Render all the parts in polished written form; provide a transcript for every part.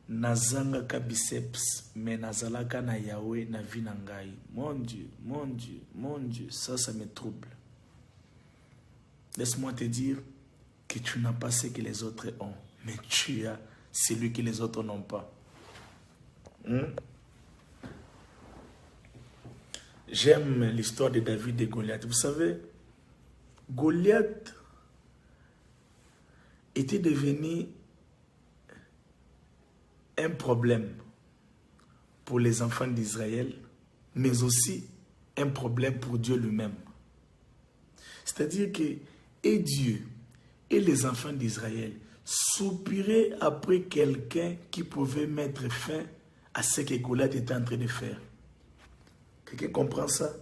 Nazanga biceps, mais nazalaka na Yahweh na vie na ngai. Mon Dieu, mon Dieu, mon Dieu, ça me trouble. Laisse-moi te dire que tu n'as pas ce que les autres ont, mais tu as celui que les autres n'ont pas. J'aime l'histoire de David et Goliath. Vous savez, Goliath était devenu un problème pour les enfants d'Israël, mais aussi un problème pour Dieu lui-même. C'est-à-dire que et Dieu et les enfants d'Israël soupiraient après quelqu'un qui pouvait mettre fin à ce que Goliath était en train de faire. Quelqu'un comprend ça?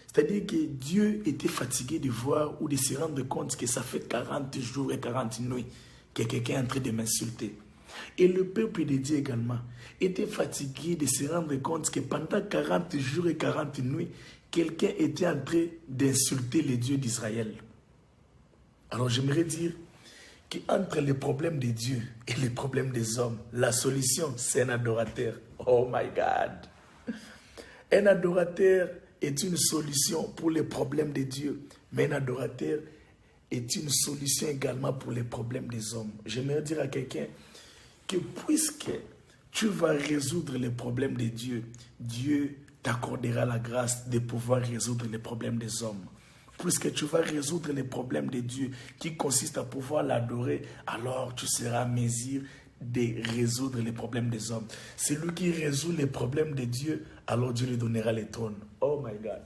C'est-à-dire que Dieu était fatigué de voir ou de se rendre compte que ça fait 40 jours et 40 nuits que quelqu'un est en train de m'insulter. Et le peuple de Dieu également était fatigué de se rendre compte que pendant 40 jours et 40 nuits, quelqu'un était en train d'insulter les dieux d'Israël. Alors j'aimerais dire qu'entre les problèmes de Dieu et les problèmes des hommes, la solution, c'est un adorateur. Oh my God! Un adorateur est une solution pour les problèmes de Dieu, mais un adorateur est une solution également pour les problèmes des hommes. J'aimerais dire à quelqu'un que puisque tu vas résoudre les problèmes de Dieu, Dieu t'accordera la grâce de pouvoir résoudre les problèmes des hommes. Puisque tu vas résoudre les problèmes de Dieu qui consistent à pouvoir l'adorer, alors tu seras à mesure de résoudre les problèmes des hommes. Celui qui résout les problèmes de Dieu, alors Dieu lui donnera les trônes. Oh my God.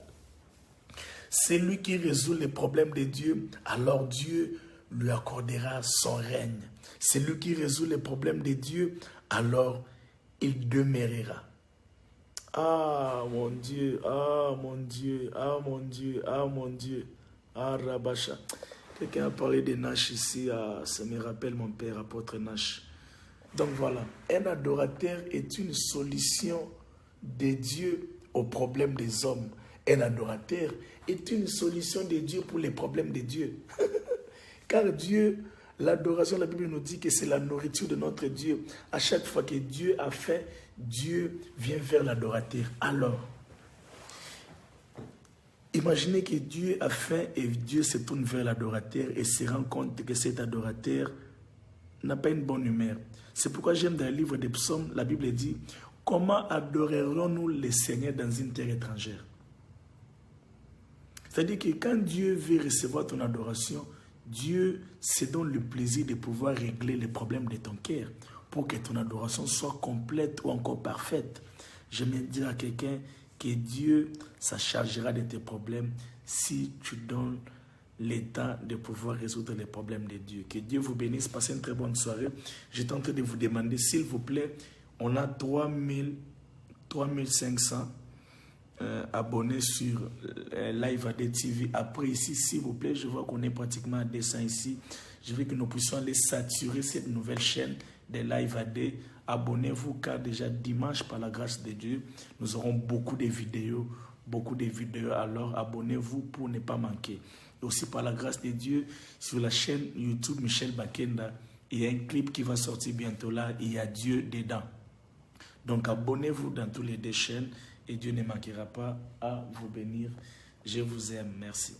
Celui qui résout les problèmes de Dieu, alors Dieu lui accordera son règne. Celui qui résout les problèmes de Dieu, alors il demeurera. Ah mon Dieu, ah mon Dieu, ah mon Dieu, ah mon Dieu, ah Rabacha. Quelqu'un a parlé de Nash ici, ça me rappelle mon père, apôtre Nash. Donc voilà, un adorateur est une solution de Dieu aux problèmes des hommes. Un adorateur est une solution de Dieu pour les problèmes de Dieu. Car Dieu, l'adoration, la Bible nous dit que c'est la nourriture de notre Dieu. À chaque fois que Dieu a faim, Dieu vient vers l'adorateur. Alors, imaginez que Dieu a faim et Dieu se tourne vers l'adorateur et se rend compte que cet adorateur n'a pas une bonne humeur. C'est pourquoi j'aime dans le livre des psaumes, la Bible dit « Comment adorerons-nous le Seigneur dans une terre étrangère ?» C'est-à-dire que quand Dieu veut recevoir ton adoration, Dieu se donne le plaisir de pouvoir régler les problèmes de ton cœur pour que ton adoration soit complète ou encore parfaite. J'aimerais dire à quelqu'un que Dieu ça chargera de tes problèmes si tu donnes le temps de pouvoir résoudre les problèmes de Dieu. Que Dieu vous bénisse, passez une très bonne soirée. J'étais en train de vous demander, s'il vous plaît, on a 3500 abonnés sur Live AD TV. Après ici, s'il vous plaît, je vois qu'on est pratiquement à 200 ici. Je veux que nous puissions aller saturer cette nouvelle chaîne de Live AD. Abonnez-vous car déjà dimanche, par la grâce de Dieu, nous aurons beaucoup de vidéos. Alors abonnez-vous pour ne pas manquer. Et aussi par la grâce de Dieu, sur la chaîne YouTube Michel Bakenda, il y a un clip qui va sortir bientôt là. Il y a Dieu dedans. Donc abonnez-vous dans toutes les deux chaînes et Dieu ne manquera pas à vous bénir. Je vous aime. Merci.